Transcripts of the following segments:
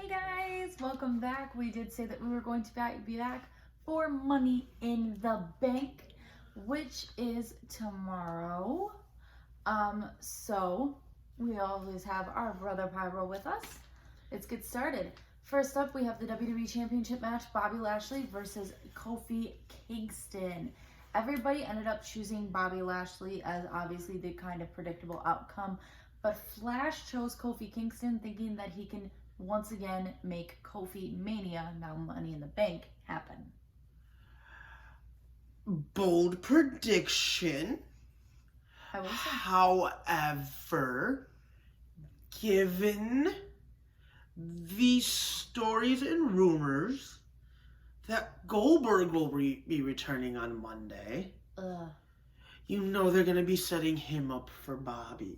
Hey guys, welcome back. We did say that we were going to be back for Money in the Bank, which is tomorrow. So we always have our brother Pyro with us. Let's get started. First up, we have the WWE Championship match, Bobby Lashley versus Kofi Kingston. Everybody ended up choosing Bobby Lashley as obviously the kind of predictable outcome, but Flash chose Kofi Kingston thinking that he can once again make Kofi Mania, now Money in the Bank, happen. Bold prediction. I will say. However, given the stories and rumors that Goldberg will be returning on Monday, you know they're going to be setting him up for Bobby.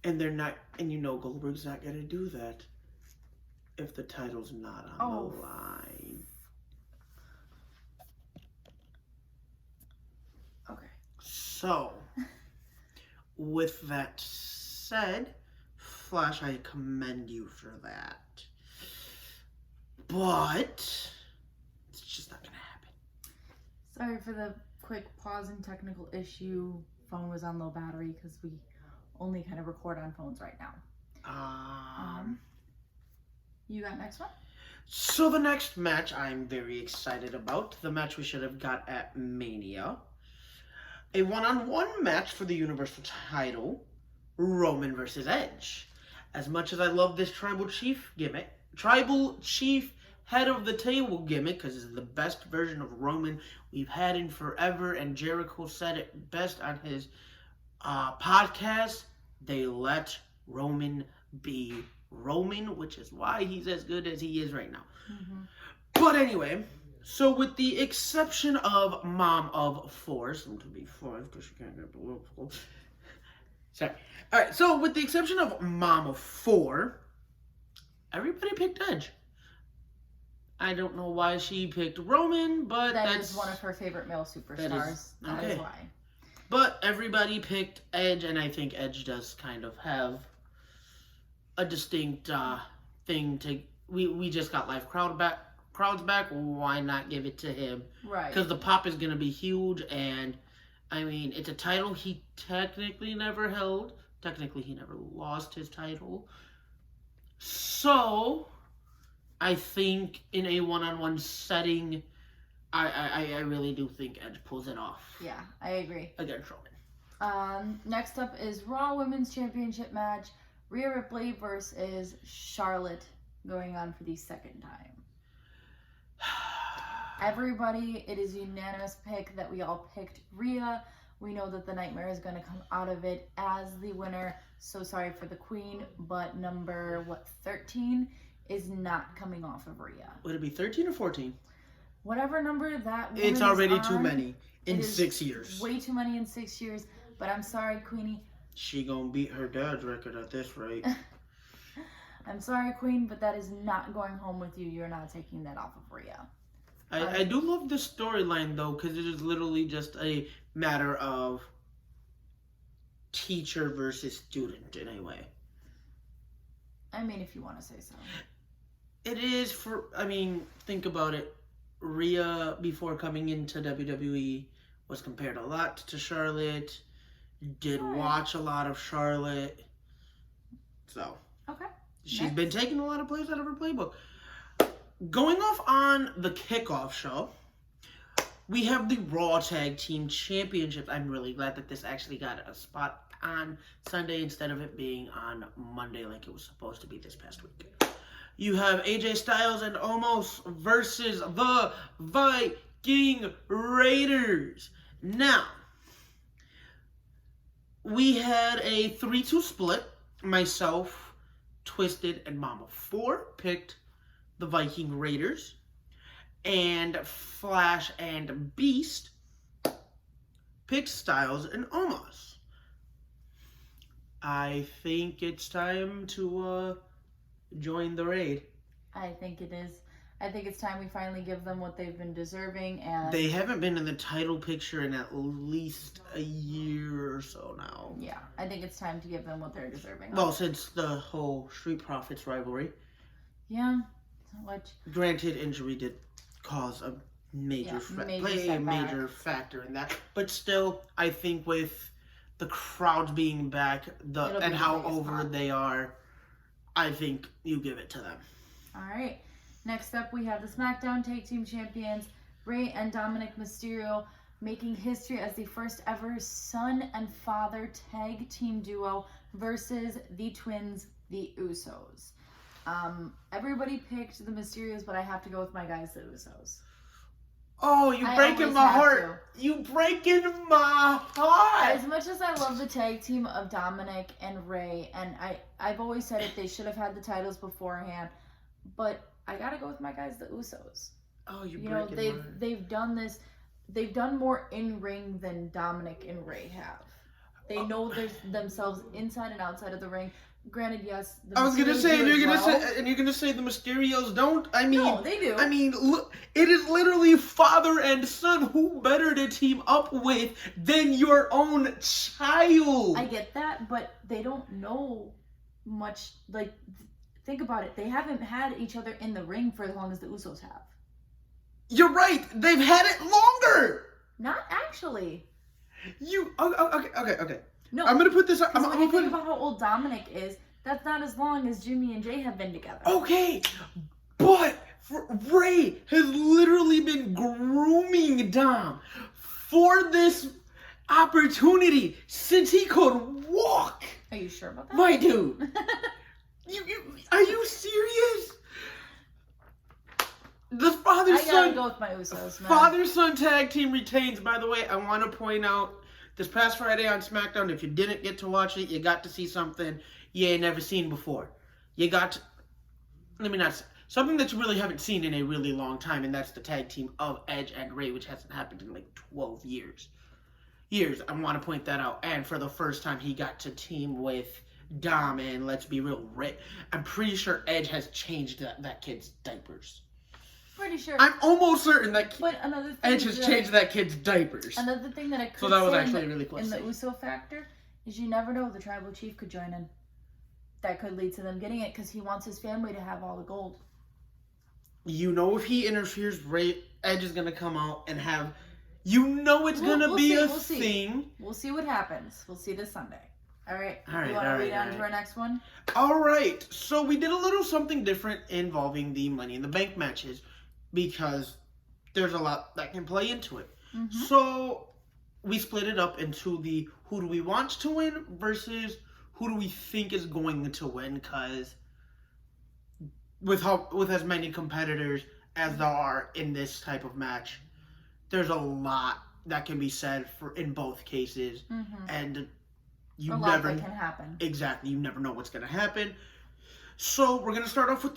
And they're not, and you know Goldberg's not going to do that if the title's not on the line. Okay. So, with that said, Flash, I commend you for that. But it's just not going to happen. Sorry for the quick pause and technical issue. Phone was on low battery because we only kind of record on phones right now. You got next one? So the next match I'm very excited about. The match we should have got at Mania. A one-on-one match for the Universal title. Roman versus Edge. As much as I love this Tribal Chief gimmick, Tribal Chief head of the table gimmick, because it's the best version of Roman we've had in forever, and Jericho said it best on his podcast, they let Roman be Roman, which is why he's as good as he is right now. Mm-hmm. But anyway, so with the exception of Mom of Four, soon to be five, because you can't get the little school. Sorry. Alright, so with the exception of Mom of Four, everybody picked Edge. I don't know why she picked Roman, but that is one of her favorite male superstars. That is why. But everybody picked Edge, and I think Edge does kind of have a distinct thing to... We just got live crowds back. Why not give it to him? Right. Because the pop is going to be huge, and, I mean, it's a title he technically never held. Technically, he never lost his title. So, I think in a one-on-one setting... I really do think Edge pulls it off. Yeah, I agree. Against Roman. Next up is Raw Women's Championship match. Rhea Ripley versus Charlotte going on for the second time. Everybody, it is a unanimous pick that we all picked Rhea. We know that the Nightmare is going to come out of it as the winner. So sorry for the Queen, but number, 13 is not coming off of Rhea. Would it be 13 or 14? Whatever number that it's already too many in 6 years. Way too many in 6 years. But I'm sorry, Queenie. She gonna beat her dad's record at this rate. I'm sorry, Queen, but that is not going home with you. You're not taking that off of Rhea. I do love this storyline, though, because it is literally just a matter of teacher versus student, in a way. I mean, if you want to say so. It is think about it. Rhea, before coming into WWE, was compared a lot to Charlotte. Did watch a lot of Charlotte. So. Okay. She's been taking a lot of plays out of her playbook. Going off on the kickoff show, we have the Raw Tag Team Championships. I'm really glad that this actually got a spot on Sunday instead of it being on Monday like it was supposed to be this past week. You have AJ Styles and Omos versus the Viking Raiders. Now, we had a 3-2 split. Myself, Twisted, and Mama 4 picked the Viking Raiders. And Flash and Beast picked Styles and Omos. I think it's time to join the raid. I think it is. I think it's time we finally give them what they've been deserving, and they haven't been in the title picture in at least a year or so now. Yeah, I think it's time to give them what they're deserving. Well, since the whole Street Profits rivalry. Yeah. Which, granted, injury did cause a major major factor in that, but still, I think with the crowds being back, and how over they are, I think you give it to them. All right. Next up, we have the SmackDown Tag Team Champions, Rhea and Dominik Mysterio, making history as the first ever son and father tag team duo versus the twins, the Usos. Everybody picked the Mysterios, but I have to go with my guys, the Usos. Oh, you're breaking my heart. You breaking my heart. As much as I love the tag team of Dominik and Rhea, and I've always said it, they should have had the titles beforehand, but I gotta go with my guys, the Usos. Oh, you're breaking my heart. They've done this. They've done more in ring than Dominik and Rhea have. They know themselves inside and outside of the ring. Granted, yes. I was gonna say, you're gonna say the Mysterios don't. I mean, no, they do. I mean, look, it is literally father and son. Who better to team up with than your own child? I get that, but they don't know much. Like, think about it. They haven't had each other in the ring for as long as the Usos have. You're right. They've had it longer. Not actually. Okay. No, I'm gonna put this. I'm gonna think about how old Dominik is. That's not as long as Jimmy and Jay have been together. Okay, but Rhea has literally been grooming Dom for this opportunity since he could walk. Are you sure about that? My dude, are you serious? The father-son. I gotta go with my Usos, man. Father-son tag team retains. By the way, I want to point out, this past Friday on SmackDown, if you didn't get to watch it, you got to see something you ain't never seen before. You got to, something that you really haven't seen in a really long time, and that's the tag team of Edge and Rhea, which hasn't happened in like 12 years. I want to point that out. And for the first time, he got to team with Dom, and let's be real, I'm pretty sure Edge has changed that kid's diapers. Pretty sure. I'm almost certain that Edge has changed that kid's diapers. Another thing that I could so that was say actually really close. In the Uso factor is you never know, the tribal chief could join in. That could lead to them getting it because he wants his family to have all the gold. You know, if he interferes, Edge is going to come out and have... it's going to be a thing. We'll see what happens. We'll see this Sunday. All right. You want to read on to our next one? All right. So we did a little something different involving the Money in the Bank matches, because there's a lot that can play into it. Mm-hmm. So we split it up into the who do we want to win versus who do we think is going to win, because with as many competitors as there are in this type of match, there's a lot that can be said in both cases. Mm-hmm. And a lot that can happen. Exactly. You never know what's going to happen. So we're going to start off with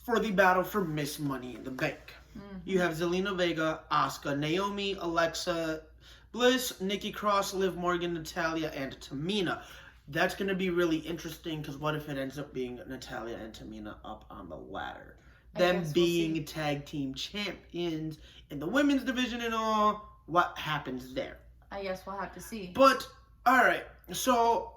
for the battle for Miss Money in the Bank. Mm-hmm. You have Zelena, Vega, Asuka, Naomi, Alexa, Bliss, Nikki Cross, Liv Morgan, Natalya, and Tamina. That's going to be really interesting, because what if it ends up being Natalya and Tamina up on the ladder? Them being tag team champions in the women's division and all. What happens there? I guess we'll have to see. But, alright, so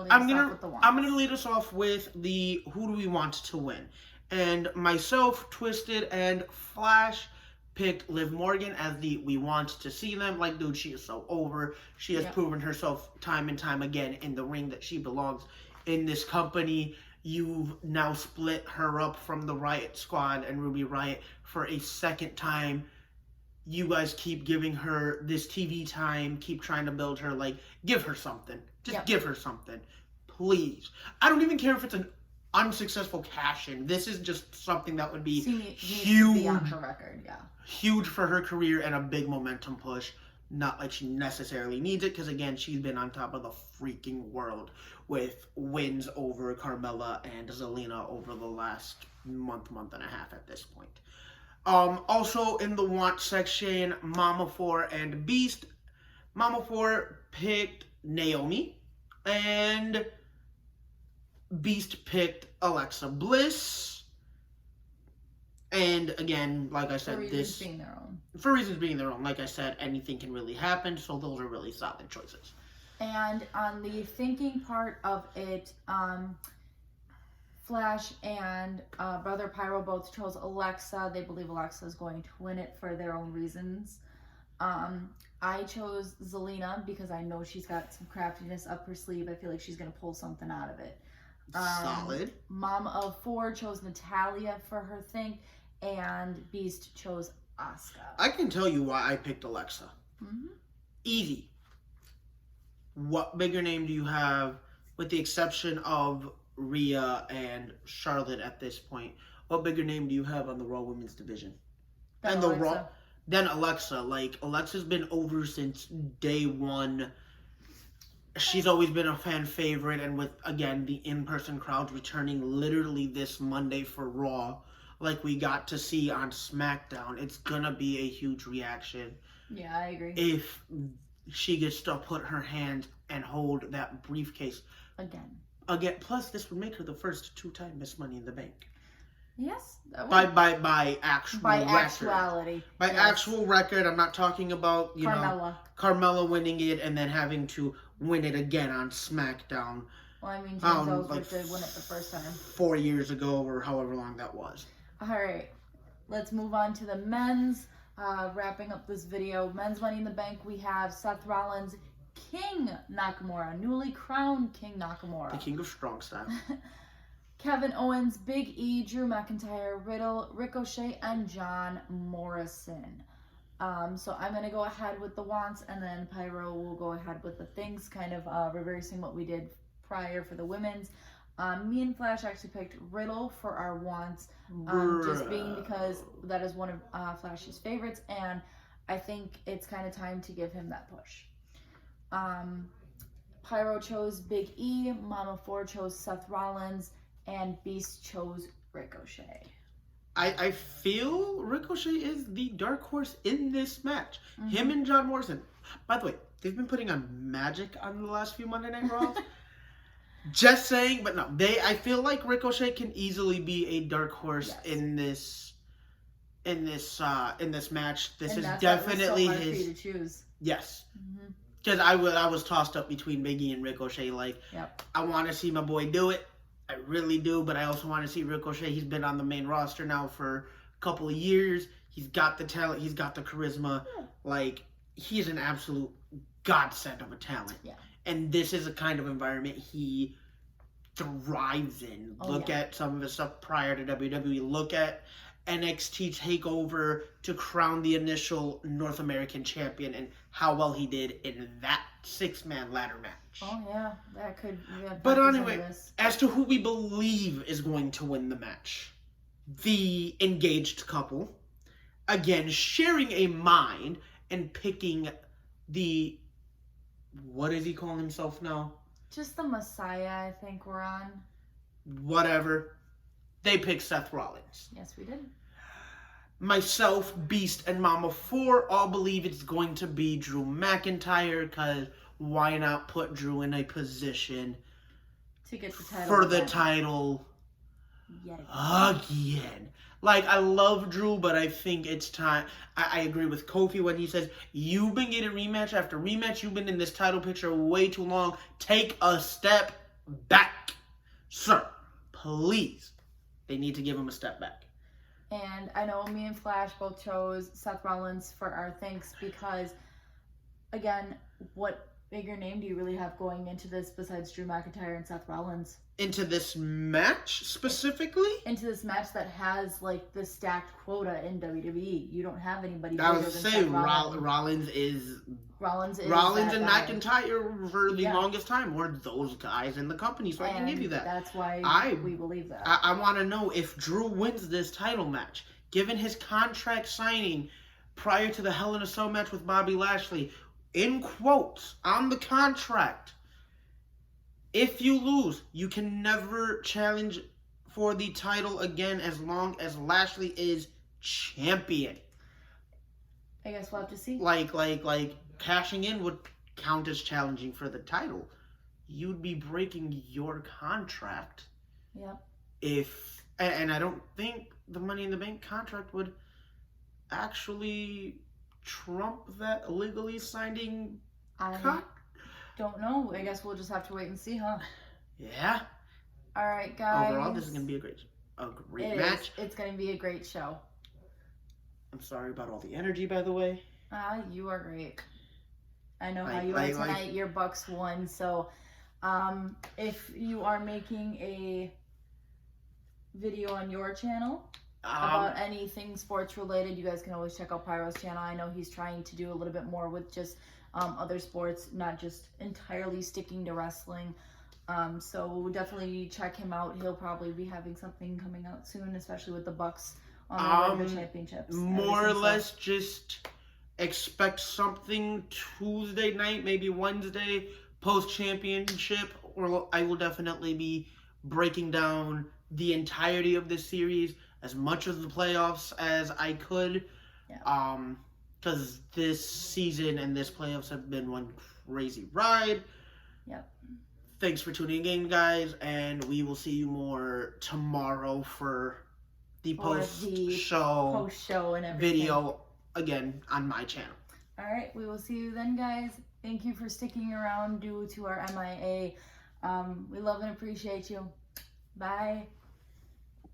I'm gonna lead us off with the who do we want to win. And myself, Twisted, and Flash picked Liv Morgan as the we want to see them. Like, dude, she is so over. She has proven herself time and time again in the ring that she belongs in this company. You've now split her up from the Riot Squad and Ruby Riot for a second time. You guys keep giving her this TV time, keep trying to build her. Like, give her something. Just give her something. Please. I don't even care if it's an unsuccessful cash-in. This is just something that would be huge on her record, huge for her career and a big momentum push. Not like she necessarily needs it, because again, she's been on top of the freaking world with wins over Carmella and Zelena over the last month and a half at this point. Also in the want section, Mama 4 and Beast. Mama 4 picked Naomi, and Beast picked Alexa Bliss. And again, like I said, for reasons being their own. Like I said, anything can really happen, so those are really solid choices. And on the thinking part of it, Flash and Brother Pyro both chose Alexa. They believe Alexa is going to win it for their own reasons. I chose Zelena because I know she's got some craftiness up her sleeve. I feel like she's going to pull something out of it. Solid. Mom of 4 chose Natalya for her thing, and Beast chose Asuka. I can tell you why I picked Alexa. Mm-hmm. Easy. What bigger name do you have, with the exception of Rhea and Charlotte at this point? What bigger name do you have on the Raw Women's division? Then and Alexa. the Raw. Then Alexa. Like, Alexa's been over since day one. She's always been a fan favorite, and with, again, the in-person crowds returning literally this Monday for Raw, like we got to see on SmackDown, it's gonna be a huge reaction. Yeah, I agree. If she gets to put her hand and hold that briefcase. Again, plus this would make her the first 2-time Miss Money in the Bank. Yes. By actual record. Actuality. By actual record. I'm not talking about, Carmella winning it and then having to win it again on SmackDown. Well, I mean, James Ellsworth did win it the first time. 4 years ago or however long that was. All right. Let's move on to the men's. Wrapping up this video. Men's Money in the Bank, we have Seth Rollins, King Nakamura, newly crowned King Nakamura. The King of Strong Style. Kevin Owens, Big E, Drew McIntyre, Riddle, Ricochet, and John Morrison. So I'm going to go ahead with the wants, and then Pyro will go ahead with the things, kind of reversing what we did prior for the women's. Me and Flash actually picked Riddle for our wants, just being because that is one of Flash's favorites, and I think it's kind of time to give him that push. Pyro chose Big E, Mama 4 chose Seth Rollins, and Beast chose Ricochet. I feel Ricochet is the dark horse in this match. Mm-hmm. Him and John Morrison. By the way, they've been putting on magic on the last few Monday Night Raws. Just saying, but no. I feel like Ricochet can easily be a dark horse in this match. This is definitely his. For you to choose. Yes. Because I was tossed up between Big E and Ricochet. Like, I want to see my boy do it. I really do, but I also want to see Ricochet. He's been on the main roster now for a couple of years. He's got the talent. He's got the charisma. Like, he's an absolute godsend of a talent. Yeah. And this is a kind of environment he thrives in. Look at some of his stuff prior to WWE. Look at NXT TakeOver to crown the initial North American champion and how well he did in that 6-man ladder match. Oh, yeah. That could... But anyway, as to who we believe is going to win the match, the engaged couple, again, sharing a mind and picking the... What does he call himself now? Just the Messiah, I think we're on. Whatever. They picked Seth Rollins. Yes, we did. Myself, Beast, and Mama 4 all believe it's going to be Drew McIntyre, because why not put Drew in a position to get the title for the title again. Like, I love Drew, but I think it's time. I agree with Kofi when he says, you've been getting rematch after rematch. You've been in this title picture way too long. Take a step back. Sir, please. They need to give him a step back. And I know me and Flash both chose Seth Rollins for our thanks because, again, what bigger name do you really have going into this besides Drew McIntyre and Seth Rollins? Into this match specifically? Into this match that has, like, the stacked quota in WWE. You don't have anybody I bigger was than saying, Seth Rollins. Rollins and guy. McIntyre for the longest time were those guys in the company, so I can give you that. That's why we believe that. I want to know if Drew wins this title match, given his contract signing prior to the Hell in a Cell match with Bobby Lashley, in quotes, on the contract, if you lose, you can never challenge for the title again as long as Lashley is champion. I guess we'll have to see. Like cashing in would count as challenging for the title. You'd be breaking your contract. Yep. And I don't think the Money in the Bank contract would actually trump that illegally signing don't know. I guess we'll just have to wait and see, huh? Yeah. All right, guys. Overall, this is going to be a great match. It's going to be a great show. I'm sorry about all the energy, by the way. You are great. I know how you are tonight. Your Bucks won, so if you are making a video on your channel about anything sports related, you guys can always check out Pyro's channel. I know he's trying to do a little bit more with just other sports, not just entirely sticking to wrestling. So definitely check him out. He'll probably be having something coming out soon, especially with the Bucks on the championships. More or less, just expect something Tuesday night, maybe Wednesday, post-championship, or I will definitely be breaking down the entirety of this series, as much of the playoffs as I could. Yeah. Because this season and this playoffs have been one crazy ride. Yep. Thanks for tuning in, guys, and we will see you more tomorrow for the post-show and everything. video again on my channel. All right, we will see you then, guys. Thank you for sticking around due to our MIA. We love and appreciate you. Bye.